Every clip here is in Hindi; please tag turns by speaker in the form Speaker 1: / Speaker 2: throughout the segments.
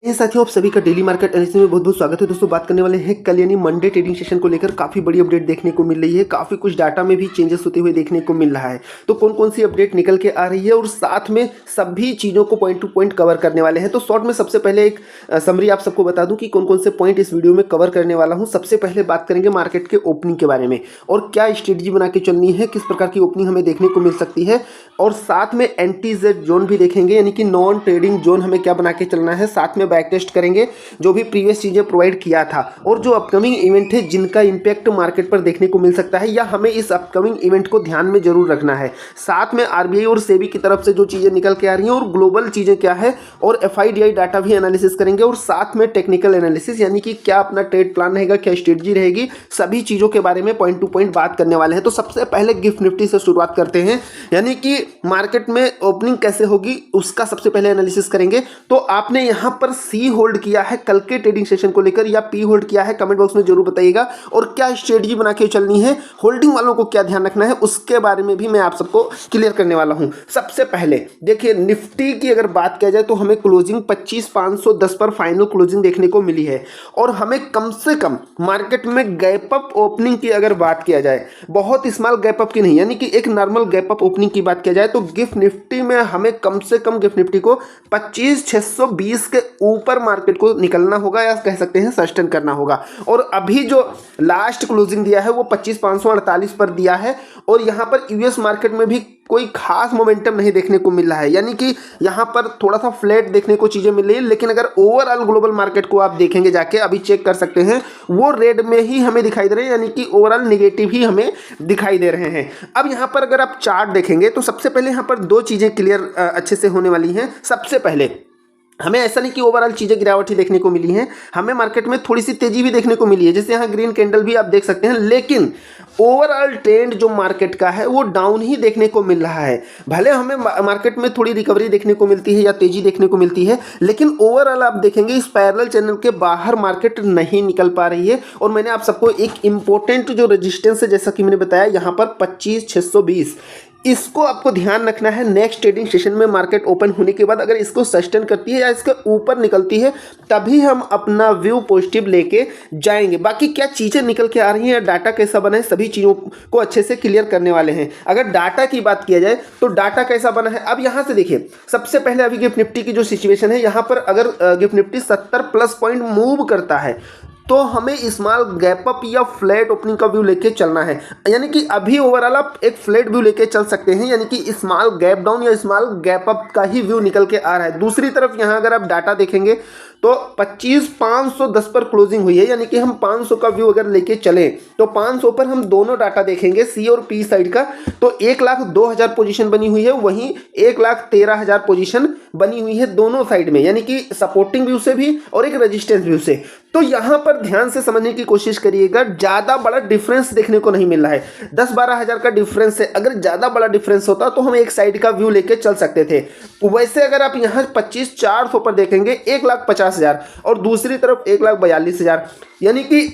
Speaker 1: ये साथियों, आप सभी का डेली मार्केट एनालिसिस में बहुत बहुत स्वागत है। दोस्तों, बात करने वाले हैं कल यानी मंडे ट्रेडिंग सेशन को लेकर काफ़ी बड़ी अपडेट देखने को मिल रही है। काफ़ी कुछ डाटा में भी चेंजेस होते हुए देखने को मिल रहा है। तो कौन कौन सी अपडेट निकल के आ रही है और साथ में सभी चीज़ों को पॉइंट टू पॉइंट कवर करने वाले हैं। तो शॉर्ट में सबसे पहले एक समरी आप सबको बता दूं कि कौन कौन से पॉइंट इस वीडियो में कवर करने वाला हूँ। सबसे पहले बात करेंगे मार्केट के ओपनिंग के बारे में और क्या स्ट्रेटजी बना के चलनी है, किस प्रकार की ओपनिंग हमें देखने को मिल सकती है, और साथ में एंटी जेड जोन भी देखेंगे यानी कि नॉन ट्रेडिंग जोन हमें क्या बना के चलना है। साथ में बैक टेस्ट करेंगे जो भी प्रीवियस चीज़ें प्रोवाइड किया था और जो अपकमिंग इवेंट है जिनका इंपैक्ट मार्केट पर देखने को मिल सकता है या हमें इस अपकमिंग इवेंट को ध्यान में जरूर रखना है। साथ में आरबीआई और सेबी की तरफ से जो चीज़ें निकल के आ रही हैं और ग्लोबल चीज़ें क्या है और एफआईडीआई डाटा भी एनालिसिस करेंगे और साथ में टेक्निकल एनालिसिस यानी कि क्या अपना ट्रेड प्लान रहेगा, क्या स्ट्रेटजी रहेगी, सभी चीज़ों के बारे में पॉइंट टू पॉइंट बात करने वाले हैं। तो सबसे पहले गिफ्ट निफ्टी से शुरुआत करते हैं यानी कि मार्केट में ओपनिंग कैसे होगी उसका सबसे पहले एनालिसिस करेंगे। तो आपने यहां पर सी होल्ड किया है कल के ट्रेडिंग सेशन को लेकर या पी होल्ड किया है, कमेंट बॉक्स में जरूर बताइएगा। और क्या स्ट्रेटजी बना के चलनी है, होल्डिंग वालों को क्या ध्यान रखना है, उसके बारे में भी मैं आप सबको क्लियर करने वाला हूं। सबसे पहले देखिए, निफ्टी की अगर बात किया जाए तो हमें क्लोजिंग 25,510 पर फाइनल क्लोजिंग देखने को मिली है और हमें कम से कम मार्केट में गैप अप ओपनिंग की अगर बात किया जाए, बहुत स्मॉल गैप अप की नहीं यानी कि एक नॉर्मल गैप अप ओपनिंग की बात किया जाए, तो गिफ्ट निफ्टी में हमें कम से कम गिफ्ट निफ्टी को 25,620 के ऊपर मार्केट को निकलना होगा या कह सकते हैं सस्टेन करना होगा। और अभी जो लास्ट क्लोजिंग दिया है वो 25,548 पर दिया है और यहाँ पर यूएस मार्केट में भी कोई खास मोमेंटम नहीं देखने को मिल रहा है यानी कि यहाँ पर थोड़ा सा फ्लैट देखने को चीज़ें मिल रही है। लेकिन अगर ओवरऑल ग्लोबल मार्केट को आप देखेंगे जाके, अभी चेक कर सकते हैं, वो रेड में ही हमें दिखाई दे रहे हैं यानी कि ओवरऑल नेगेटिव ही हमें दिखाई दे रहे हैं। अब यहाँ पर अगर आप चार्ट देखेंगे तो सबसे पहले यहाँ पर दो चीज़ें क्लियर अच्छे से होने वाली हैं। सबसे पहले हमें ऐसा नहीं कि ओवरऑल चीज़ें गिरावट ही देखने को मिली हैं, हमें मार्केट में थोड़ी सी तेजी भी देखने को मिली है, जैसे यहाँ ग्रीन कैंडल भी आप देख सकते हैं। लेकिन ओवरऑल ट्रेंड जो मार्केट का है वो डाउन ही देखने को मिल रहा है। भले हमें मार्केट में थोड़ी रिकवरी देखने को मिलती है या तेजी देखने को मिलती है, लेकिन ओवरऑल आप देखेंगे इस पैरेलल चैनल के बाहर मार्केट नहीं निकल पा रही है। और मैंने आप सबको एक इंपॉर्टेंट जो रेजिस्टेंस है, जैसा कि मैंने बताया यहाँ पर 25,620, इसको आपको ध्यान रखना है। नेक्स्ट ट्रेडिंग सेशन में मार्केट ओपन होने के बाद अगर इसको सस्टेन करती है या इसके ऊपर निकलती है तभी हम अपना व्यू पॉजिटिव लेके जाएंगे। बाकी क्या चीज़ें निकल के आ रही हैं, डाटा कैसा बना है, सभी चीज़ों को अच्छे से क्लियर करने वाले हैं। अगर डाटा की बात किया जाए तो डाटा कैसा बना है, अब यहाँ से देखिए, सबसे पहले अभी गिफ्ट निफ्टी की जो सिचुएशन है, यहाँ पर अगर gift Nifty 70 plus point move करता है तो हमें स्मॉल गैप अप या फ्लैट ओपनिंग का व्यू लेके चलना है। यानी कि अभी ओवरऑल आप एक फ्लैट व्यू लेके चल सकते हैं यानी कि स्मॉल गैप डाउन या स्मॉल गैप अप का ही व्यू निकल के आ रहा है। दूसरी तरफ यहाँ अगर आप डाटा देखेंगे तो 25,510 पर क्लोजिंग हुई है यानी कि हम 500 का व्यू अगर लेके चले तो 500 पर हम दोनों डाटा देखेंगे सी और पी साइड का, तो 1,02,000 पोजीशन बनी हुई है, वहीं 1,13,000 पोजीशन बनी हुई है दोनों साइड में यानी कि सपोर्टिंग व्यू से भी और एक रेजिस्टेंस व्यू से। तो यहाँ पर ध्यान से समझने की कोशिश करिएगा, ज़्यादा बड़ा डिफरेंस देखने को नहीं मिल रहा है। 10-12 हज़ार का डिफरेंस है, अगर ज़्यादा बड़ा डिफरेंस होता तो हम एक साइड का व्यू लेके चल सकते थे। वैसे अगर आप यहाँ 25,400 पर देखेंगे 1,50,000 और दूसरी तरफ 1,42,000 यानी कि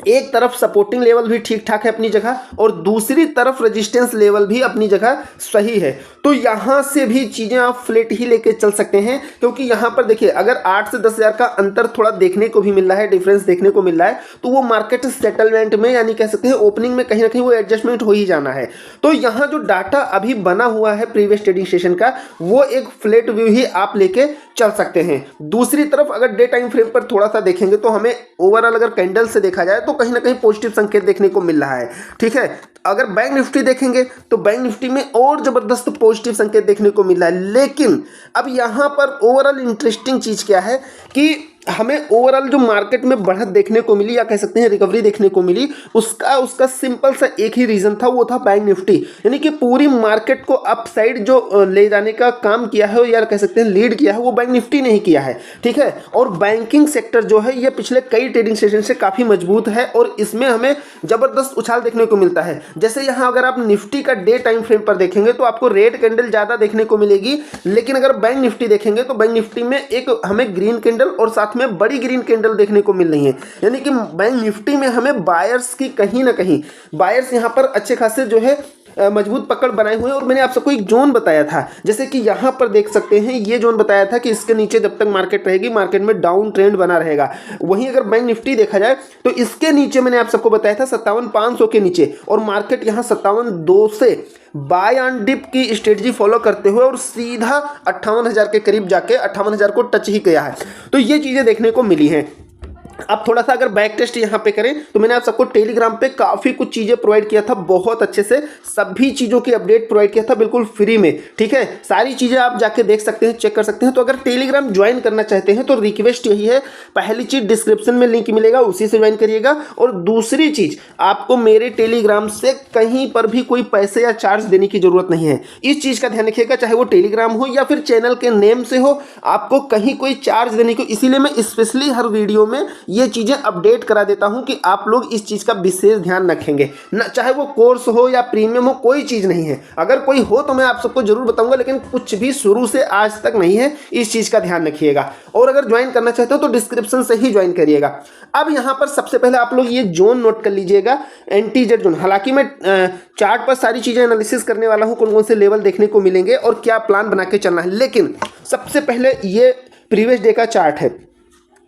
Speaker 1: एक तरफ सपोर्टिंग लेवल भी ठीक ठाक है अपनी जगह और दूसरी तरफ रेजिस्टेंस लेवल भी अपनी जगह सही है। तो यहाँ से भी चीज़ें आप फ्लैट ही लेके चल सकते हैं क्योंकि यहाँ पर देखिए, अगर 8 से 10,000 का अंतर थोड़ा देखने को भी मिल रहा है, डिफरेंस देखने को मिल रहा है, तो वो मार्केट सेटलमेंट में यानी कह सकते हैं ओपनिंग में कहीं ना कहीं वो एडजस्टमेंट हो ही जाना है। तो यहाँ जो डाटा अभी बना हुआ है प्रीवियस ट्रेडिंग सेशन का, वो एक फ्लैट व्यू ही आप लेके चल सकते हैं। दूसरी तरफ अगर डे टाइम फ्रेम पर थोड़ा सा देखेंगे तो हमें ओवरऑल अगर कैंडल से देखा जाए तो कहीं ना कहीं पॉजिटिव संकेत देखने को मिल रहा है। ठीक है, अगर बैंक निफ्टी देखेंगे तो बैंक निफ्टी में और जबरदस्त पॉजिटिव संकेत देखने को मिल रहा है। लेकिन अब यहाँ पर ओवरऑल इंटरेस्टिंग चीज़ क्या है कि हमें ओवरऑल जो मार्केट में बढ़त देखने को मिली या कह सकते हैं रिकवरी देखने को मिली, उसका सिंपल सा एक ही रीज़न था, वो था बैंक निफ्टी। यानी कि पूरी मार्केट को अपसाइड जो ले जाने का काम किया है या कह सकते हैं लीड किया है, वो बैंक निफ्टी ने ही किया है। ठीक है, और बैंकिंग सेक्टर जो है ये पिछले कई ट्रेडिंग सेशन से काफ़ी मजबूत है और इसमें हमें ज़बरदस्त उछाल देखने को मिलता है। जैसे यहाँ अगर आप निफ्टी का डे टाइम फ्रेम पर देखेंगे तो आपको रेड कैंडल ज़्यादा देखने को मिलेगी, लेकिन अगर बैंक निफ्टी देखेंगे तो बैंक निफ्टी में एक हमें ग्रीन कैंडल और साथ में बड़ी ग्रीन कैंडल देखने को मिल रही है। यानी कि बैंक निफ्टी में हमें बायर्स की कहीं ना कहीं बायर्स यहाँ पर अच्छे खासे जो है मजबूत पकड़ बनाए हुए हैं और मैंने आप सबको एक जोन बताया था, जैसे कि यहाँ पर देख सकते हैं ये जोन बताया था कि इसके नीचे जब तक मार्केट रहेगी मार्केट में डाउन ट्रेंड बना रहेगा। वहीं अगर बैंक निफ्टी देखा जाए तो इसके नीचे मैंने आप सबको बताया था 57,500 के नीचे, और मार्केट यहाँ 57,200 से बाय ऑन डिप की स्ट्रेटजी फॉलो करते हुए और सीधा 58,000 के करीब जाके 58,000 को टच ही किया है। तो ये चीज़ें देखने को मिली हैं। अब थोड़ा सा अगर बैक टेस्ट यहाँ पे करें तो मैंने आप सबको टेलीग्राम पे काफ़ी कुछ चीज़ें प्रोवाइड किया था, बहुत अच्छे से सभी चीज़ों की अपडेट प्रोवाइड किया था बिल्कुल फ्री में। ठीक है, सारी चीज़ें आप जाके देख सकते हैं, चेक कर सकते हैं। तो अगर टेलीग्राम ज्वाइन करना चाहते हैं तो रिक्वेस्ट यही है, पहली चीज़ डिस्क्रिप्शन में लिंक मिलेगा, उसी से ज्वाइन करिएगा। और दूसरी चीज़, आपको मेरे टेलीग्राम से कहीं पर भी कोई पैसे या चार्ज देने की जरूरत नहीं है। इस चीज़ का ध्यान रखिएगा, चाहे वो टेलीग्राम हो या फिर चैनल के नेम से हो, आपको कहीं कोई चार्ज देने को, इसीलिए मैं स्पेशली हर वीडियो में ये चीज़ें अपडेट करा देता हूं कि आप लोग इस चीज़ का विशेष ध्यान रखेंगे ना, चाहे वो कोर्स हो या प्रीमियम हो, कोई चीज़ नहीं है। अगर कोई हो तो मैं आप सबको जरूर बताऊंगा, लेकिन कुछ भी शुरू से आज तक नहीं है, इस चीज़ का ध्यान रखिएगा। और अगर ज्वाइन करना चाहते हो तो डिस्क्रिप्शन से ही ज्वाइन करिएगा। अब यहाँ पर सबसे पहले आप लोग ये जोन नोट कर लीजिएगा, एंटी-जेड जोन। हालांकि मैं चार्ट पर सारी चीज़ें एनालिसिस करने वाला हूँ, कौन कौन से लेवल देखने को मिलेंगे और क्या प्लान बना के चलना है, लेकिन सबसे पहले ये प्रीवियस डे का चार्ट है।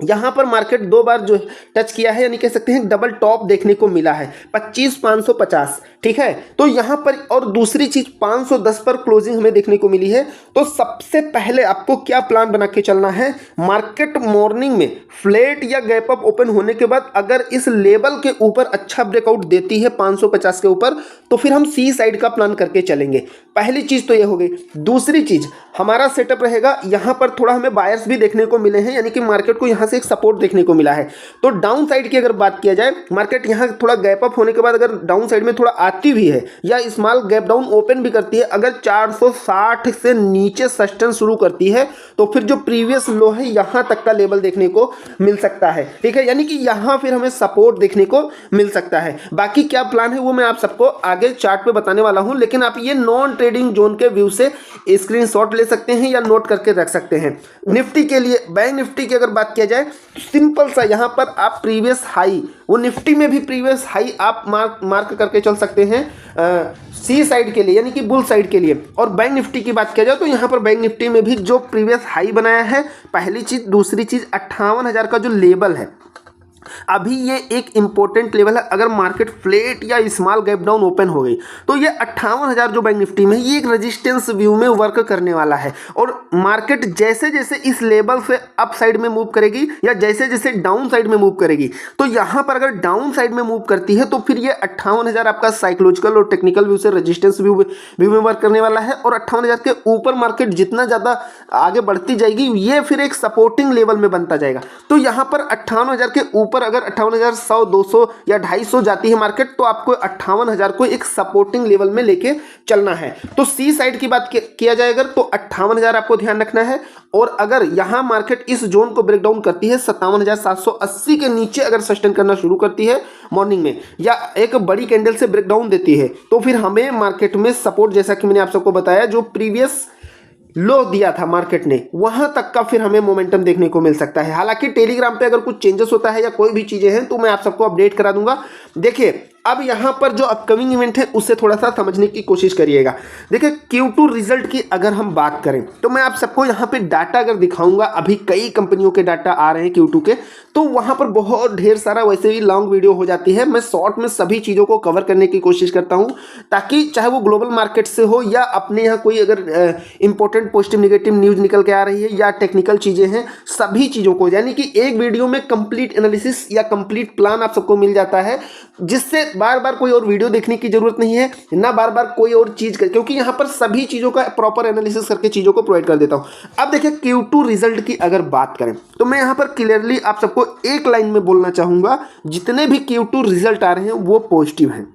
Speaker 1: यहाँ पर मार्केट 2 बार जो टच किया है, यानी कह सकते हैं डबल टॉप देखने को मिला है 25,550। ठीक है, तो यहाँ पर और दूसरी चीज 510 पर क्लोजिंग हमें देखने को मिली है। तो सबसे पहले आपको क्या प्लान बना के चलना है, मार्केट मॉर्निंग में फ्लैट या गैप अप ओपन होने के बाद अगर इस लेवल के ऊपर अच्छा ब्रेकआउट देती है 550 के ऊपर, तो फिर हम सी साइड का प्लान करके चलेंगे। पहली चीज तो ये हो गई। दूसरी चीज हमारा सेटअप रहेगा, यहाँ पर थोड़ा हमें बायर्स भी देखने को मिले हैं, यानी कि मार्केट को यहाँ से एक सपोर्ट देखने को मिला है। तो डाउन साइड की अगर बात किया जाए, मार्केट यहाँ थोड़ा गैप अप होने के बाद अगर डाउन साइड में थोड़ा आती भी है या स्मॉल गैप डाउन ओपन भी करती है, अगर 460 से नीचे सस्टेन शुरू करती है तो फिर जो प्रीवियस लो है यहाँ तक का लेवल देखने को मिल सकता है। ठीक है, यानी कि यहाँ फिर हमें सपोर्ट देखने को मिल सकता है। बाकी क्या प्लान है वो मैं आप सबको आगे चार्ट पे बताने वाला हूँ, लेकिन आप ये नॉन ट्रेडिंग जोन के व्यू से स्क्रीनशॉट ले सकते हैं या नोट करके रख सकते हैं। निफ्टी के लिए, बैंक निफ्टी की अगर बात किया जाए तो सिंपल सा यहाँ पर आप प्रीवियस हाई, वो निफ्टी में भी प्रीवियस हाई आप मार्क करके चल सकते हैं सी साइड के लिए, यानी कि बुल साइड के लिए। और बैंक निफ्टी की बात किया जाए तो यहाँ पर बैंक निफ्टी में भी जो प्रीवियस हाई बनाया है, पहली चीज। दूसरी चीज 58,000 का जो लेवल है, अभी ये एक इंपॉर्टेंट लेवल है। अगर मार्केट फ्लैट या स्मॉल गैप डाउन ओपन हो गई तो ये 58,000 जो बैंक निफ्टी में, ये एक रेजिस्टेंस व्यू में वर्क करने वाला है। और मार्केट जैसे जैसे इस लेवल से अप साइड में मूव करेगी या जैसे जैसे डाउन साइड में मूव करेगी, तो यहाँ पर अगर डाउन साइड में मूव करती है तो फिर ये 58,000 आपका साइकोलॉजिकल और टेक्निकल व्यू से रेजिस्टेंस व्यू में वर्क करने वाला है। और 58,000 के ऊपर मार्केट जितना ज़्यादा आगे बढ़ती जाएगी, ये फिर एक सपोर्टिंग लेवल में बनता जाएगा। तो यहाँ पर 58,000 के ऊपर अगर 58,100, 200 या 250 जाती है मार्केट, तो आपको 58,000 को एक सपोर्टिंग लेवल में लेके चलना है। तो सी साइड की बात किया जाए अगर, तो 58,000 आपको ध्यान रखना है। और अगर यहां मार्केट इस जोन को ब्रेक डाउन करती है 57,780 के नीचे अगर सस्टेन करना शुरू करती है मॉर्निंग में, या एक बड़ी कैंडल से ब्रेक डाउन देती है, तो फिर हमें मार्केट में सपोर्ट, जैसा कि मैंने आप सबको बताया, जो प्रीवियस लो दिया था मार्केट ने, वहां तक का फिर हमें मोमेंटम देखने को मिल सकता है। हालांकि टेलीग्राम पे अगर कुछ चेंजेस होता है या कोई भी चीजें हैं तो मैं आप सबको अपडेट करा दूंगा। देखिए, अब यहां पर जो अपकमिंग इवेंट है उससे थोड़ा सा समझने की कोशिश करिएगा। देखिए, Q2 रिजल्ट की अगर हम बात करें तो मैं आप सबको यहां पे डाटा अगर दिखाऊंगा, अभी कई कंपनियों के डाटा आ रहे हैं Q2 के, तो वहां पर बहुत ढेर सारा, वैसे भी लॉन्ग वीडियो हो जाती है, मैं शॉर्ट में सभी चीज़ों को कवर करने की कोशिश करता हूं, ताकि चाहे वो ग्लोबल मार्केट से हो या अपने यहाँ कोई अगर इंपॉर्टेंट पॉजिटिव निगेटिव न्यूज़ निकल के आ रही है या टेक्निकल चीज़ें हैं, सभी चीज़ों को, यानी कि एक वीडियो में कंप्लीट एनालिसिस या कंप्लीट प्लान आप सबको मिल जाता है, जिससे बार बार कोई और वीडियो देखने की जरूरत नहीं है ना, बार बार कोई और चीज कर, क्योंकि यहां पर सभी चीजों का प्रॉपर एनालिसिस करके चीजों को प्रोवाइड कर देता हूं। अब देखिए, Q2 रिजल्ट की अगर बात करें तो मैं यहां पर क्लियरली आप सबको एक लाइन में बोलना चाहूंगा, जितने भी Q2 रिजल्ट आ रहे हैं वो पॉजिटिव हैं।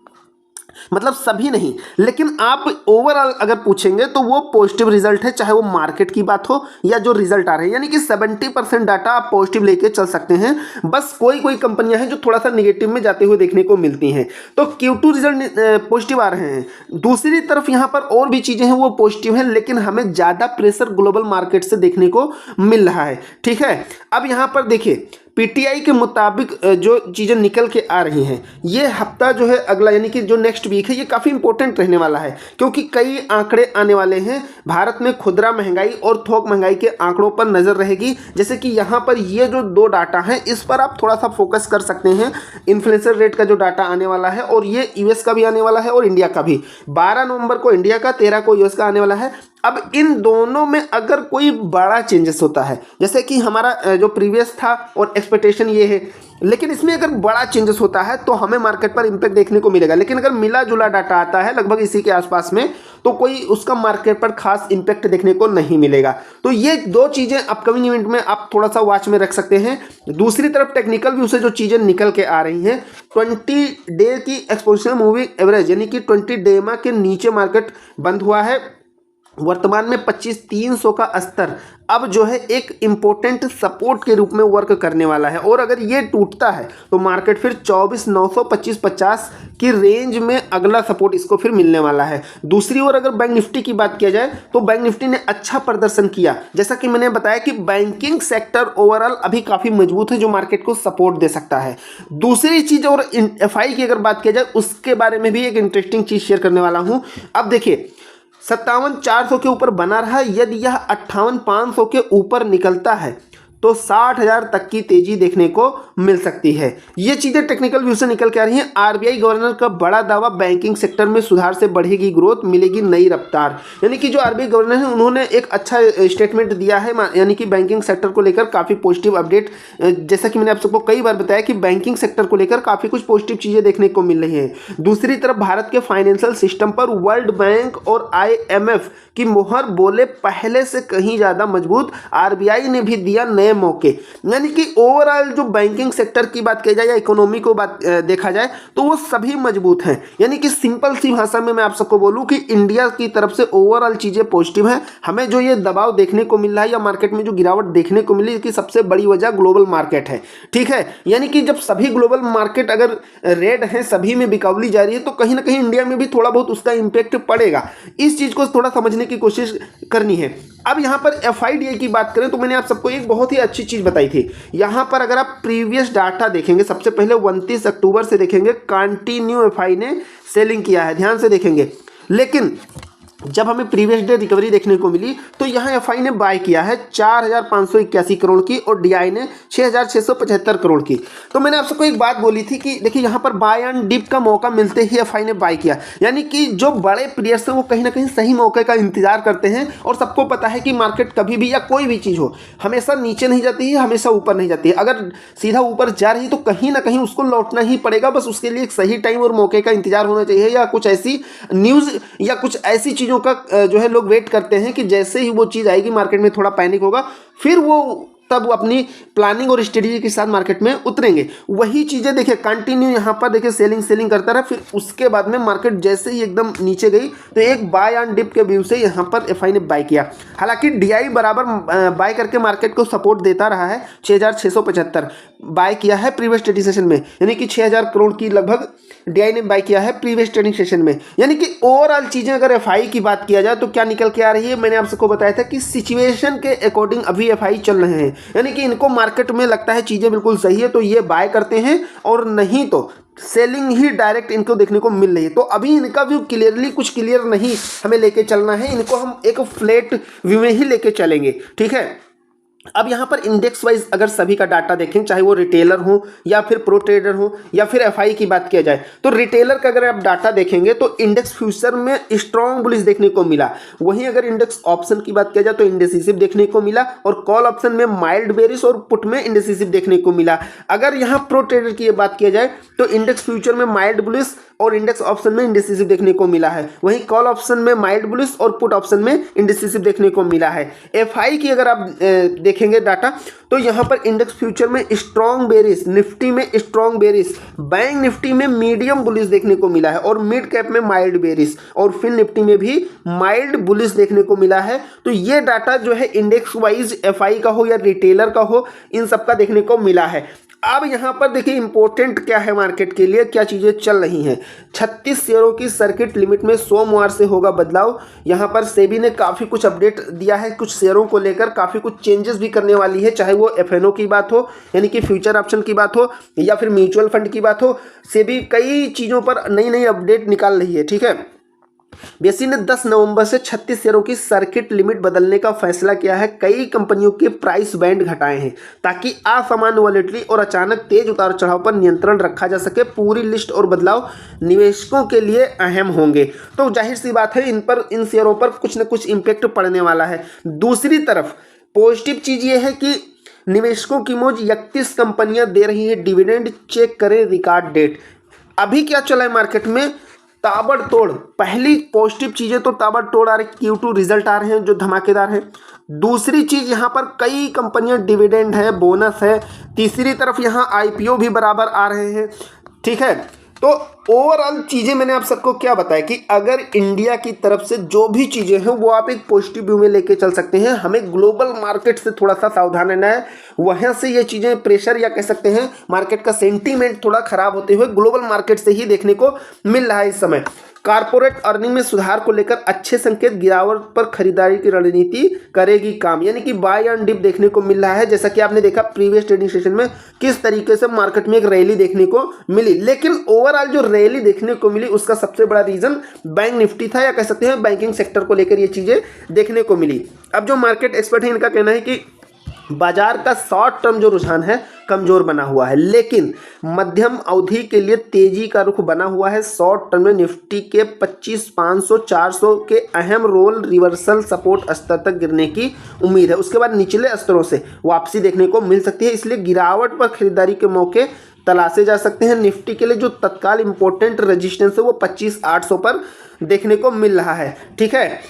Speaker 1: मतलब सभी नहीं, लेकिन आप ओवरऑल अगर पूछेंगे तो वो पॉजिटिव रिजल्ट है, चाहे वो मार्केट की बात हो या जो रिजल्ट आ रहे हैं, यानी कि 70% डाटा आप पॉजिटिव लेके चल सकते हैं। बस कोई कोई कंपनियां हैं जो थोड़ा सा निगेटिव में जाते हुए देखने को मिलती हैं। तो Q2 रिजल्ट पॉजिटिव आ रहे हैं। दूसरी तरफ यहाँ पर और भी चीजें हैं वो पॉजिटिव हैं, लेकिन हमें ज्यादा प्रेशर ग्लोबल मार्केट से देखने को मिल रहा है। ठीक है, अब यहाँ पर देखिए, पीटीआई के मुताबिक जो चीज़ें निकल के आ रही हैं, ये हफ्ता जो है अगला यानी कि जो नेक्स्ट वीक है ये काफ़ी इंपॉर्टेंट रहने वाला है, क्योंकि कई आंकड़े आने वाले हैं। भारत में खुदरा महंगाई और थोक महंगाई के आंकड़ों पर नज़र रहेगी। जैसे कि यहाँ पर ये जो दो डाटा हैं इस पर आप थोड़ा सा फोकस कर सकते हैं। इन्फ्लेशन रेट का जो डाटा आने वाला है और ये यूएस का भी आने वाला है और इंडिया का भी। 12 नवंबर को इंडिया का, 13 को यूएस का आने वाला है। अब इन दोनों में अगर कोई बड़ा चेंजेस होता है, जैसे कि हमारा जो प्रीवियस था और एक्सपेक्टेशन ये है, लेकिन इसमें अगर बड़ा चेंजेस होता है तो हमें मार्केट पर इंपैक्ट देखने को मिलेगा। लेकिन अगर मिला जुला डाटा आता है लगभग इसी के आसपास में, तो कोई उसका मार्केट पर खास इंपैक्ट देखने को नहीं मिलेगा। तो ये दो चीज़ें अपकमिंग इवेंट में आप थोड़ा सा वॉच में रख सकते हैं। दूसरी तरफ टेक्निकल व्यू से जो चीज़ें निकल के आ रही हैं, 20 डे की एक्सपोनेंशियल मूविंग एवरेज यानी कि 20 डेमा के नीचे मार्केट बंद हुआ है। वर्तमान में 25,300 का स्तर अब जो है एक इम्पोर्टेंट सपोर्ट के रूप में वर्क करने वाला है, और अगर ये टूटता है तो मार्केट फिर 24,900 25,50 की रेंज में अगला सपोर्ट इसको फिर मिलने वाला है। दूसरी ओर अगर बैंक निफ्टी की बात किया जाए तो बैंक निफ्टी ने अच्छा प्रदर्शन किया। जैसा कि मैंने बताया कि बैंकिंग सेक्टर ओवरऑल अभी काफ़ी मजबूत है जो मार्केट को सपोर्ट दे सकता है। दूसरी चीज़ और एफआई की अगर बात किया जाए उसके बारे में भी एक इंटरेस्टिंग चीज़ शेयर करने वाला हूँ। अब देखिए 57,400 के ऊपर बना रहा, यदि यह 58,500 के ऊपर निकलता है तो 60,000 तक की तेजी देखने को मिल सकती है। ये चीज़ें टेक्निकल व्यू से निकल के आ रही हैं। आरबीआई गवर्नर का बड़ा दावा, बैंकिंग सेक्टर में सुधार से बढ़ेगी ग्रोथ, मिलेगी नई रफ्तार। यानी कि जो आरबीआई गवर्नर है उन्होंने एक अच्छा स्टेटमेंट दिया है, यानी कि बैंकिंग सेक्टर को लेकर काफ़ी पॉजिटिव अपडेट। जैसा कि मैंने आप सबको कई बार बताया कि बैंकिंग सेक्टर को लेकर काफ़ी कुछ पॉजिटिव चीज़ें देखने को मिल रही हैं। दूसरी तरफ भारत के फाइनेंशियल सिस्टम पर वर्ल्ड बैंक और IMF की मुहर बोले पहले से कहीं ज़्यादा मजबूत। आरबीआई ने भी दिया नए मौके, यानी कि ओवरऑल जो बैंकिंग सेक्टर की बात की जाए या इकोनॉमी को बात देखा जाए तो वो सभी मजबूत हैं। यानी कि सिंपल सी भाषा में मैं आप सबको बोलूं कि इंडिया की तरफ से ओवरऑल चीज़ें पॉजिटिव हैं। हमें जो ये दबाव देखने को मिल रहा है या मार्केट में जो गिरावट देखने को मिली, इसकी सबसे बड़ी वजह ग्लोबल मार्केट है। ठीक है, यानी कि जब सभी ग्लोबल मार्केट अगर रेड है, सभी में बिकावली जारी है, तो कहीं ना कहीं इंडिया में भी थोड़ा बहुत उसका इंपैक्ट पड़ेगा। इस चीज़ को थोड़ा समझने की कोशिश करनी है। अब यहाँ पर FIDI की बात करें तो मैंने आप सबको एक बहुत ही अच्छी चीज़ बताई थी। यहाँ पर अगर आप प्रीवियस डाटा देखेंगे, सबसे पहले 29 अक्टूबर से देखेंगे, कंटिन्यू FI ने सेलिंग किया है, ध्यान से देखेंगे। लेकिन जब हमें प्रीवियस डे रिकवरी देखने को मिली तो यहाँ FI ने बाय किया है 4,581 करोड़ की और DI ने 6,675 करोड़ की। तो मैंने आप सबको एक बात बोली थी कि देखिए यहाँ पर बाय एंड डिप का मौका मिलते ही FI ने बाय किया। यानी कि जो बड़े प्लेयर्स हैं वो कहीं ना कहीं सही मौके का इंतजार करते हैं, और सबको पता है कि मार्केट कभी भी या कोई भी चीज़ हो हमेशा नीचे नहीं जाती है, हमेशा ऊपर नहीं जाती है। अगर सीधा ऊपर जा रही है तो कहीं ना कहीं उसको लौटना ही पड़ेगा। बस उसके लिए एक सही टाइम और मौके का इंतजार होना चाहिए, या कुछ ऐसी न्यूज़ या कुछ ऐसी चीज़ों का जो है लोग वेट करते हैं कि जैसे ही वो चीज़ आएगी मार्केट में थोड़ा पैनिक होगा, फिर वो तब वो अपनी प्लानिंग और स्ट्रेटेजी के साथ मार्केट में उतरेंगे। वही चीज़ें देखिए कंटिन्यू यहाँ पर देखिए सेलिंग करता रहा, फिर उसके बाद में मार्केट जैसे ही एकदम नीचे गई तो एक बाय एंड डिप के व्यू से यहाँ पर FI ने बाय किया। हालांकि DI बराबर बाय करके मार्केट को सपोर्ट देता रहा है। 6,675 बाय किया है प्रीवियस ट्रेडिंग सेशन में, यानी कि 6,000 करोड़ की लगभग DI ने बाय किया है प्रीवियस ट्रेडिंग सेशन में। यानी कि ओवरऑल चीज़ें अगर FI की बात किया जाए तो क्या निकल के आ रही है, मैंने आप सबको बताया था कि सिचुएशन के अकॉर्डिंग अभी FI चल रहे हैं। यानी कि इनको मार्केट में लगता है चीज़ें बिल्कुल सही है तो ये बाय करते हैं, और नहीं तो सेलिंग ही डायरेक्ट इनको देखने को मिल रही है। तो अभी इनका व्यू क्लियरली कुछ क्लियर नहीं हमें लेके चलना है, इनको हम एक फ्लैट व्यू में ही लेके चलेंगे। ठीक है, अब यहाँ पर इंडेक्स वाइज अगर सभी का डाटा देखें, चाहे वो रिटेलर हो या फिर प्रो ट्रेडर हो या फिर FI की बात किया जाए, तो रिटेलर का अगर आप डाटा देखेंगे तो इंडेक्स फ्यूचर में स्ट्रॉन्ग बुलिश देखने को मिला। वहीं अगर इंडेक्स ऑप्शन की बात किया जाए तो इंडेसिसिव देखने को मिला, और कॉल ऑप्शन में माइल्ड बेरिश और पुट में इंडेसिसिव देखने को मिला। अगर यहाँ प्रो ट्रेडर की बात किया जाए तो इंडेक्स फ्यूचर में माइल्ड बुलिश और इंडेक्स ऑप्शन में इंडेसिसिव देखने को मिला है। वहीं कॉल ऑप्शन में माइल्ड बुलिश और पुट ऑप्शन में इंडेसिसिव देखने को मिला है। FI की अगर आप देखेंगे डाटा तो यहाँ पर इंडेक्स फ्यूचर में स्ट्रॉन्ग बेरिश, निफ्टी में स्ट्रॉन्ग बेरिश, बैंक निफ्टी में मीडियम बुलिश देखने को मिला है, और मिड कैप में माइल्ड बेरिश, और फिन निफ्टी में भी माइल्ड बुलिश देखने को मिला है। तो ये डाटा जो है इंडेक्स वाइज FI का हो या रिटेलर का हो, इन सब का देखने को मिला है। अब यहाँ पर देखिए इंपॉर्टेंट क्या है मार्केट के लिए, क्या चीज़ें चल रही हैं। 36 शेयरों की सर्किट लिमिट में सोमवार से होगा बदलाव। यहाँ पर सेबी ने काफ़ी कुछ अपडेट दिया है, कुछ शेयरों को लेकर काफ़ी कुछ चेंजेस भी करने वाली है, चाहे वो एफएनओ की बात हो यानी कि फ्यूचर ऑप्शन की बात हो या फिर म्यूचुअल फंड की बात हो। सेबी कई चीज़ों पर नई नई अपडेट निकाल रही है, ठीक है। बेसी ने 10 नवंबर से 36 शेयरों की सर्किट लिमिट बदलने का फैसला किया है। कई कंपनियों के प्राइस बैंड घटाए हैं ताकि असामान्य वॉलेटिलिटी और अचानक तेज उतार चढ़ाव पर नियंत्रण रखा जा सके। पूरी लिस्ट और बदलाव निवेशकों के लिए अहम होंगे, तो जाहिर सी बात है इन शेयरों पर कुछ न कुछ इम्पैक्ट पड़ने वाला है। दूसरी तरफ पॉजिटिव चीज़ ये है कि निवेशकों की मौज 31 कंपनियां दे रही हैं डिविडेंड। चेक करें रिकॉर्ड डेट। अभी क्या चला है मार्केट में, ताबड़तोड़ पहली पॉजिटिव चीजें तो ताबड़तोड़ आ रही, Q2 रिजल्ट आ रहे हैं जो धमाकेदार हैं। दूसरी चीज यहाँ पर कई कंपनियां डिविडेंड है, बोनस है। तीसरी तरफ यहाँ IPO भी बराबर आ रहे हैं, ठीक है। तो ओवरऑल चीज़ें मैंने आप सबको क्या बताया कि अगर इंडिया की तरफ से जो भी चीज़ें हैं वो आप एक पॉजिटिव व्यू में लेके चल सकते हैं। हमें ग्लोबल मार्केट से थोड़ा सा सावधान रहना है, वहाँ से ये चीज़ें प्रेशर या कह सकते हैं मार्केट का सेंटीमेंट थोड़ा खराब होते हुए ग्लोबल मार्केट से ही देखने को मिल रहा है इस समय। कारपोरेट अर्निंग में सुधार को लेकर अच्छे संकेत, गिरावट पर खरीदारी की रणनीति करेगी काम, यानी कि बाय एंड डिप देखने को मिल रहा है। जैसा कि आपने देखा प्रीवियस ट्रेडिंग सेशन में किस तरीके से मार्केट में एक रैली देखने को मिली, लेकिन ओवरऑल जो रैली देखने को मिली उसका सबसे बड़ा रीजन बैंक निफ्टी था, या कह सकते हैं बैंकिंग सेक्टर को लेकर ये चीजें देखने को मिली। अब जो मार्केट एक्सपर्ट है इनका कहना है कि बाजार का शॉर्ट टर्म जो रुझान है कमजोर बना हुआ है, लेकिन मध्यम अवधि के लिए तेजी का रुख बना हुआ है। शॉर्ट टर्म में निफ्टी के 25,500 400 के अहम रोल रिवर्सल सपोर्ट स्तर तक गिरने की उम्मीद है। उसके बाद निचले स्तरों से वापसी देखने को मिल सकती है, इसलिए गिरावट पर खरीदारी के मौके तलाशे जा सकते हैं। निफ्टी के लिए जो तत्काल इंपॉर्टेंट रेजिस्टेंस है वो 25,800 पर देखने को मिल रहा है, ठीक है।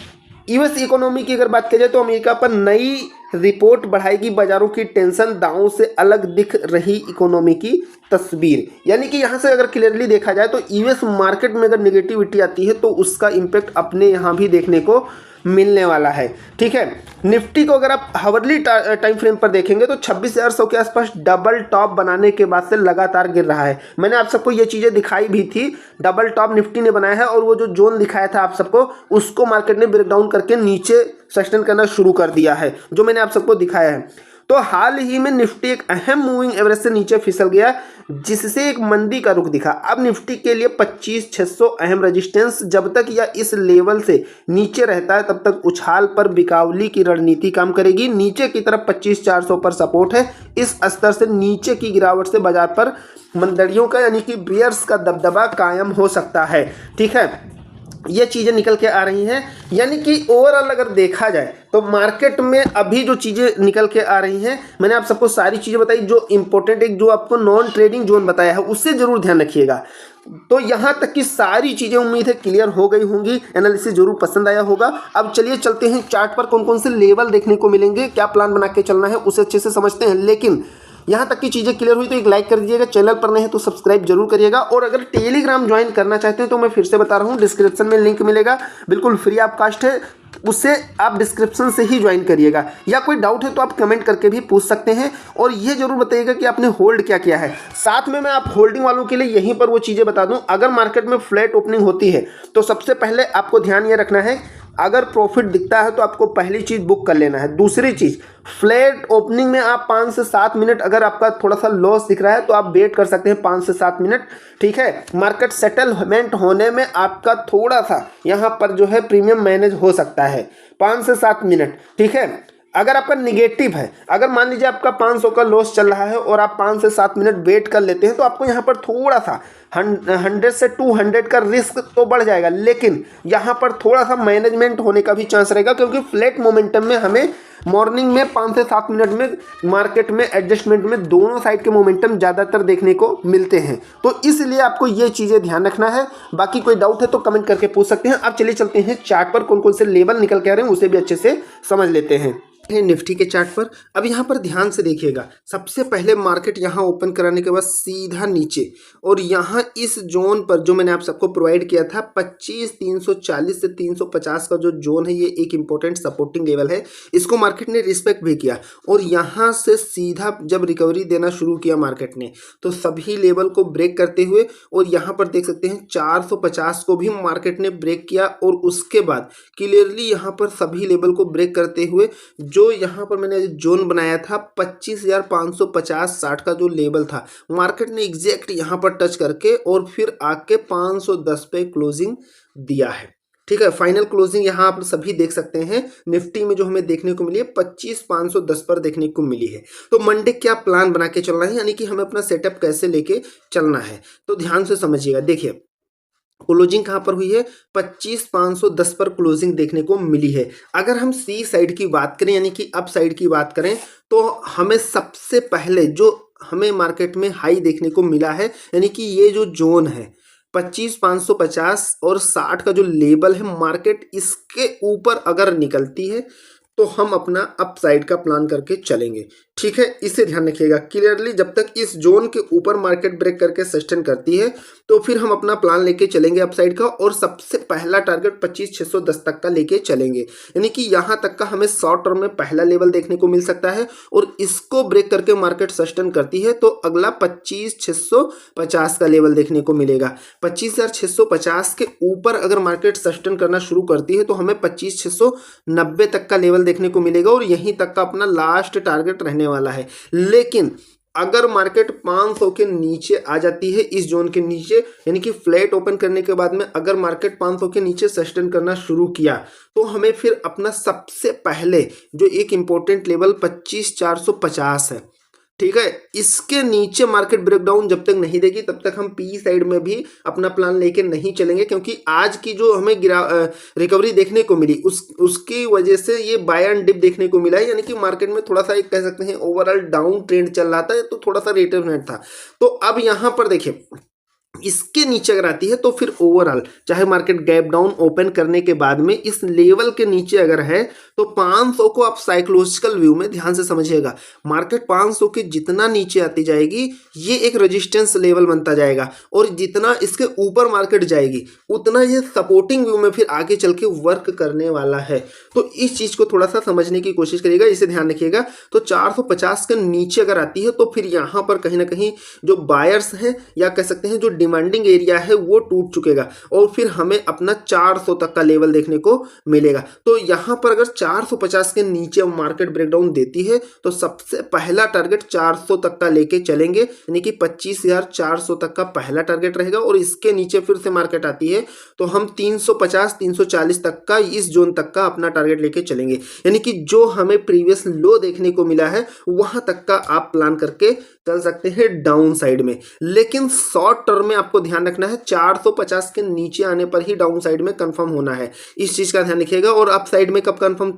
Speaker 1: यूएस इकोनॉमी की अगर बात की जाए तो अमेरिका पर नई रिपोर्ट बढ़ाएगी बाजारों की टेंशन, दावों से अलग दिख रही इकोनॉमी की तस्वीर। यानी कि यहाँ से अगर क्लियरली देखा जाए तो यूएस मार्केट में अगर निगेटिविटी आती है तो उसका इम्पैक्ट अपने यहाँ भी देखने को मिलने वाला है, ठीक है। निफ्टी को अगर आप हावरली टाइम फ्रेम पर देखेंगे तो 26,100 के आसपास डबल टॉप बनाने के बाद से लगातार गिर रहा है। मैंने आप सबको ये चीज़ें दिखाई भी थी, डबल टॉप निफ्टी ने बनाया है और वो जो जोन दिखाया था आप सबको उसको मार्केट ने ब्रेकडाउन करके नीचे सस्टेन करना शुरू कर दिया है, जो मैंने आप सबको दिखाया है। तो हाल ही में निफ्टी एक अहम मूविंग एवरेज से नीचे फिसल गया, जिससे एक मंदी का रुख दिखा। अब निफ्टी के लिए 25,600 अहम रेजिस्टेंस, जब तक यह इस लेवल से नीचे रहता है तब तक उछाल पर बिकावली की रणनीति काम करेगी। नीचे की तरफ 25,400 पर सपोर्ट है। इस स्तर से नीचे की गिरावट से बाजार पर मंदड़ियों का यानी कि बियर्स का दबदबा कायम हो सकता है, ठीक है। ये चीज़ें निकल के आ रही हैं, यानी कि ओवरऑल अगर देखा जाए तो मार्केट में अभी जो चीज़ें निकल के आ रही हैं, मैंने आप सबको सारी चीज़ें बताई। जो इंपॉर्टेंट एक जो आपको नॉन ट्रेडिंग जोन बताया है उससे ज़रूर ध्यान रखिएगा। तो यहाँ तक की सारी चीज़ें उम्मीद है क्लियर हो गई होंगी, एनालिसिस जरूर पसंद आया होगा। अब चलिए चलते हैं चार्ट पर कौन कौन से लेवल देखने को मिलेंगे, क्या प्लान बना के चलना है उसे अच्छे से समझते हैं। लेकिन यहाँ तक की चीज़ें क्लियर हुई तो एक लाइक कर दीजिएगा, चैनल पर नए हैं तो सब्सक्राइब जरूर करिएगा। और अगर टेलीग्राम ज्वाइन करना चाहते हैं तो मैं फिर से बता रहा हूँ, डिस्क्रिप्शन में लिंक मिलेगा, बिल्कुल फ्री ऑफ कास्ट है, उससे आप डिस्क्रिप्शन से ही ज्वाइन करिएगा। या कोई डाउट है तो आप कमेंट करके भी पूछ सकते हैं, और ये जरूर बताइएगा कि आपने होल्ड क्या किया है। साथ में मैं आप होल्डिंग वालों के लिए यहीं पर वो चीज़ें बता दूं, अगर मार्केट में फ्लैट ओपनिंग होती है तो सबसे पहले आपको ध्यान ये रखना है, अगर प्रॉफिट दिखता है तो आपको पहली चीज़ बुक कर लेना है। दूसरी चीज़, फ्लैट ओपनिंग में आप 5 से 7 मिनट, अगर आपका थोड़ा सा लॉस दिख रहा है तो आप वेट कर सकते हैं 5 से 7 मिनट, ठीक है। मार्केट सेटलमेंट होने में आपका थोड़ा सा यहाँ पर जो है प्रीमियम मैनेज हो सकता है 5 से 7 मिनट, ठीक है। अगर आपका निगेटिव है, अगर मान लीजिए आपका 500 का लॉस चल रहा है और आप 5 से 7 मिनट वेट कर लेते हैं तो आपको यहाँ पर थोड़ा सा 100 से 200 का रिस्क तो बढ़ जाएगा, लेकिन यहाँ पर थोड़ा सा मैनेजमेंट होने का भी चांस रहेगा, क्योंकि फ्लैट मोमेंटम में हमें मॉर्निंग में 5 से 7 मिनट में मार्केट में एडजस्टमेंट में दोनों साइड के मोमेंटम ज़्यादातर देखने को मिलते हैं। तो इसलिए आपको ये चीज़ें ध्यान रखना है। बाकी कोई डाउट है तो कमेंट करके पूछ सकते हैं। अब चलिए चलते हैं चार्ट पर कौन कौन से लेवल निकल के आ रहे हैं उसे भी अच्छे से समझ लेते हैं निफ्टी के चार्ट पर। अब यहाँ पर ध्यान से देखिएगा, सबसे पहले मार्केट यहाँ ओपन कराने के बाद सीधा नीचे, और यहाँ इस जोन पर जो मैंने आप सबको प्रोवाइड किया था 25,340 से 350 का जो जोन है, ये एक इंपॉर्टेंट सपोर्टिंग लेवल है। इसको मार्केट ने रिस्पेक्ट भी किया और यहाँ से सीधा जब रिकवरी देना शुरू किया मार्केट ने तो सभी लेवल को ब्रेक करते हुए और यहाँ पर देख सकते हैं 450 को भी मार्केट ने ब्रेक किया और उसके बाद क्लियरली यहाँ पर सभी लेवल को ब्रेक करते हुए जो यहाँ पर मैंने जोन बनाया था 25,550-60 का जो लेवल था मार्केट ने एग्जैक्ट यहाँ पर टच करके और फिर आके 510 पे क्लोजिंग दिया है। ठीक है, फाइनल क्लोजिंग यहाँ आप सभी देख सकते हैं निफ्टी में जो हमें देखने को मिली है 25,510 पर देखने को मिली है। तो मंडे क्या प्लान बना के चलना है, यानी कि हमें अपना सेटअप कैसे लेके चलना है, तो ध्यान से समझिएगा। देखिए क्लोजिंग कहाँ पर हुई है, 25,510 पर क्लोजिंग देखने को मिली है। अगर हम सी साइड की बात करें यानी कि अप साइड की बात करें तो हमें सबसे पहले जो हमें मार्केट में हाई देखने को मिला है यानी कि ये जो जोन है 25,550 और 60 का जो लेवल है मार्केट इसके ऊपर अगर निकलती है तो हम अपना अप साइड का प्लान करके चलेंगे। ठीक है, इसे ध्यान रखिएगा क्लियरली। जब तक इस जोन के ऊपर मार्केट ब्रेक करके सस्टेन करती है तो फिर हम अपना प्लान लेके चलेंगे अप साइड का और सबसे पहला टारगेट 25,610 तक का लेके चलेंगे, यानी कि यहां तक का हमें शॉर्ट टर्म में पहला लेवल देखने को मिल सकता है और इसको ब्रेक करके मार्केट सस्टेन करती है तो अगला 25,650 का लेवल देखने को मिलेगा। 25,650 के ऊपर अगर मार्केट सस्टेन करना शुरू करती है तो हमें 25,690 तक का लेवल देखने को मिलेगा और यहीं तक का अपना लास्ट टारगेट रहने वाला है। लेकिन अगर मार्केट 500 के नीचे आ जाती है इस जोन के नीचे यानी कि फ्लैट ओपन करने के बाद में अगर मार्केट 500 के नीचे सस्टेन करना शुरू किया तो हमें फिर अपना सबसे पहले जो एक इंपॉर्टेंट लेवल 25,450 है, ठीक है, इसके नीचे मार्केट ब्रेकडाउन जब तक नहीं देगी तब तक हम पी साइड में भी अपना प्लान लेके नहीं चलेंगे, क्योंकि आज की जो हमें रिकवरी देखने को मिली उसकी वजह से ये बाय एंड डिप देखने को मिला है, यानी कि मार्केट में थोड़ा सा एक कह सकते हैं ओवरऑल डाउन ट्रेंड चल रहा था तो थोड़ा सा रिटर्न था। तो अब यहाँ पर देखिए इसके नीचे अगर आती है तो फिर ओवरऑल चाहे मार्केट गैप डाउन ओपन करने के बाद में इस लेवल के नीचे अगर है तो 500 को आप साइकोलॉजिकल व्यू में ध्यान से समझिएगा। मार्केट 500 के जितना नीचे आती जाएगी ये एक रेजिस्टेंस लेवल बनता जाएगा और जितना इसके ऊपर मार्केट जाएगी उतना ये सपोर्टिंग व्यू में फिर आगे चल के वर्क करने वाला है। तो इस चीज को थोड़ा सा समझने की कोशिश करिएगा, इसे ध्यान रखिएगा। तो 450 के नीचे अगर आती है तो फिर यहाँ पर कहीं ना कहीं जो बायर्स हैं या कह सकते हैं जो डिमांडिंग एरिया है वो टूट चुकेगा और फिर हमें अपना 400 तक का लेवल देखने को मिलेगा। तो यहाँ पर अगर 450 के नीचे मार्केट ब्रेकडाउन देती है तो सबसे पहला टारगेट 400 तक का लेके चलेंगे, यानी कि 25,400 तक का पहला टारगेट रहेगा और इसके नीचे फिर से मार्केट आती है तो हम 350-340 तक का इस जोन तक का अपना टारगेट लेके चलेंगे, यानी कि जो हमें प्रीवियस लो देखने को मिला है वहां तक का आप प्लान करके चल सकते हैं डाउन साइड में। लेकिन शॉर्ट टर्म में आपको ध्यान रखना है 450 के नीचे आने पर ही डाउन साइड में कंफर्म होना है, इस चीज का ध्यान रखिएगा। और अप साइड में कब कंफर्म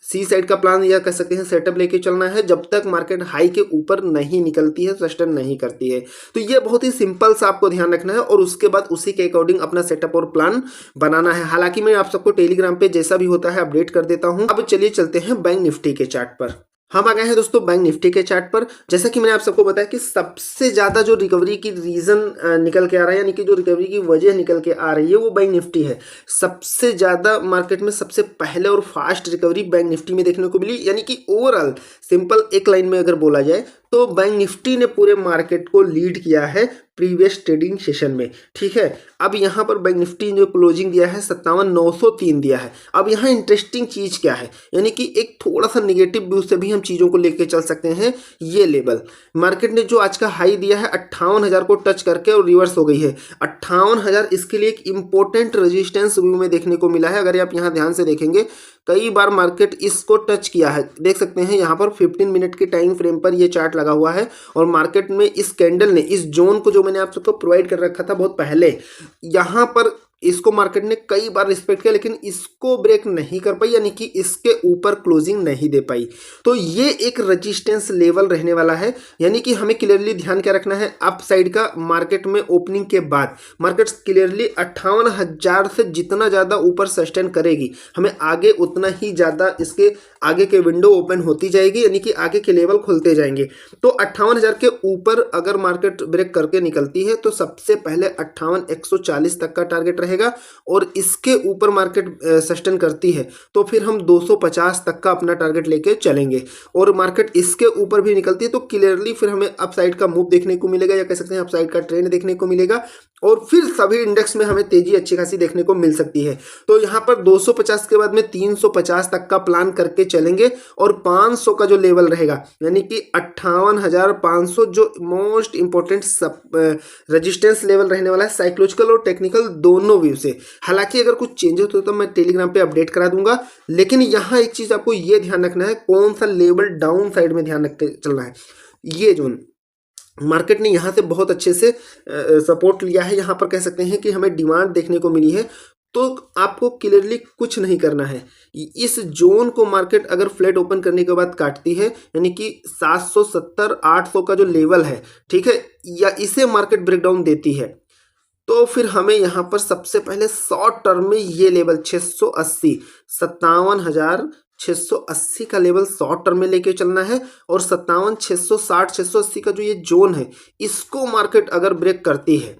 Speaker 1: सी साइड का प्लान या कह सकते हैं सेटअप लेके चलना है जब तक मार्केट हाई के ऊपर नहीं निकलती है, सस्टेन नहीं करती है। तो ये बहुत ही सिंपल सा आपको ध्यान रखना है और उसके बाद उसी के अकॉर्डिंग अपना सेटअप और प्लान बनाना है। हालांकि मैं आप सबको टेलीग्राम पे जैसा भी होता है अपडेट कर देता हूं। अब चलिए चलते हैं बैंक निफ्टी के चार्ट पर। हम आ गए हैं दोस्तों बैंक निफ्टी के चार्ट पर। जैसा कि मैंने आप सबको बताया कि सबसे ज्यादा जो रिकवरी की रीजन निकल के आ रहा है, यानी कि जो रिकवरी की वजह निकल के आ रही है वो बैंक निफ्टी है। सबसे ज्यादा मार्केट में सबसे पहले और फास्ट रिकवरी बैंक निफ्टी में देखने को मिली, यानी कि ओवरऑल सिंपल एक लाइन में अगर बोला जाए तो बैंक निफ्टी ने पूरे मार्केट को लीड किया है प्रीवियस ट्रेडिंग सेशन में। ठीक है, अब यहाँ पर बैंक निफ्टी जो क्लोजिंग दिया है 57,903 दिया है। अब यहाँ इंटरेस्टिंग चीज क्या है, यानी कि एक थोड़ा सा निगेटिव व्यू से भी हम चीजों को लेके चल सकते हैं। ये लेवल मार्केट ने जो आज का हाई दिया है 58,000 को टच करके और रिवर्स हो गई है 58,000, इसके लिए एक इंपॉर्टेंट रेजिस्टेंस व्यू में देखने को मिला है। अगर आप यहाँ ध्यान से देखेंगे कई बार मार्केट इसको टच किया है, देख सकते हैं यहाँ पर 15 मिनट के टाइम फ्रेम पर ये चार्ट लगा हुआ है और मार्केट में इस कैंडल ने इस जोन को जो मैंने आप सबको प्रोवाइड कर रखा था बहुत पहले, यहाँ पर इसको मार्केट ने कई बार रिस्पेक्ट किया लेकिन इसको ब्रेक नहीं कर पाई, यानी कि इसके ऊपर क्लोजिंग नहीं दे पाई। तो ये एक रेजिस्टेंस लेवल रहने वाला है, यानी कि हमें क्लियरली ध्यान क्या रखना है अप साइड का। मार्केट में ओपनिंग के बाद मार्केट क्लियरली 58,000 से जितना ज़्यादा ऊपर सस्टेन करेगी हमें आगे उतना ही ज़्यादा इसके आगे के विंडो ओपन होती जाएगी, यानी कि आगे के लेवल खुलते जाएंगे। तो 58,000 के ऊपर अगर मार्केट ब्रेक करके निकलती है तो सबसे पहले 58,140 तक का टारगेट रहेगा और इसके ऊपर मार्केट सस्टेन करती है तो फिर हम 250 तक का अपना टारगेट लेके चलेंगे। और मार्केट इसके ऊपर भी निकलती है तो क्लियरली फिर हमें अपसाइड का मूव देखने को मिलेगा, या कह सकते हैं अपसाइड का ट्रेंड देखने को मिलेगा, और फिर सभी इंडेक्स में हमें तेजी अच्छी खासी देखने को मिल सकती है। तो यहाँ पर 250 के बाद में 350 तक का प्लान करके चलेंगे, और 500 का जो लेवल रहेगा यानी कि 58,500 जो मोस्ट इंपॉर्टेंट रेजिस्टेंस लेवल रहने वाला है साइकोलॉजिकल और टेक्निकल दोनों व्यू से। हालांकि अगर कुछ चेंजेस होते तो मैं टेलीग्राम पे अपडेट करा दूंगा, लेकिन यहाँ एक चीज आपको ये ध्यान रखना है, कौन सा लेवल डाउन साइड में ध्यान रखते चलना है। ये जोन मार्केट ने यहाँ से बहुत अच्छे से सपोर्ट लिया है, यहाँ पर कह सकते हैं कि हमें डिमांड देखने को मिली है, तो आपको क्लियरली कुछ नहीं करना है। इस जोन को मार्केट अगर फ्लैट ओपन करने के बाद काटती है यानी कि 770 800 का जो लेवल है, ठीक है, या इसे मार्केट ब्रेकडाउन देती है, तो फिर हमें यहाँ पर सबसे पहले शॉर्ट टर्म में ये लेवल 680 57,680 का लेवल शॉर्ट टर्म में लेके चलना है, और 57,660 680 का जो ये जोन है इसको मार्केट अगर ब्रेक करती है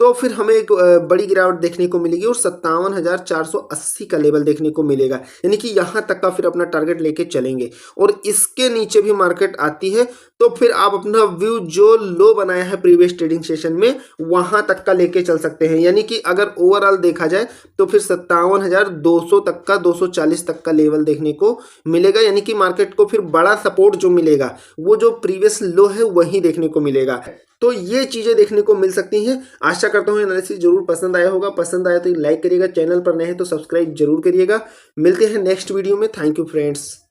Speaker 1: तो फिर हमें एक बड़ी गिरावट देखने को मिलेगी और 57,480 का लेवल देखने को मिलेगा, यानी कि यहाँ तक का फिर अपना टारगेट लेके चलेंगे। और इसके नीचे भी मार्केट आती है तो फिर आप अपना व्यू जो लो बनाया है प्रीवियस ट्रेडिंग सेशन में वहां तक का लेके चल सकते हैं, यानी कि अगर ओवरऑल देखा जाए तो फिर 57,200 तक का 240 तक का लेवल देखने को मिलेगा, यानी कि मार्केट को फिर बड़ा सपोर्ट जो मिलेगा वो जो प्रीवियस लो है वही देखने को मिलेगा। तो ये चीजें देखने को मिल सकती हैं। आशा करता हूँ एनालिसिस जरूर पसंद आया होगा, पसंद आया तो लाइक करिएगा, चैनल पर नए हैं तो सब्सक्राइब जरूर करिएगा। मिलते हैं नेक्स्ट वीडियो में। Thank you friends.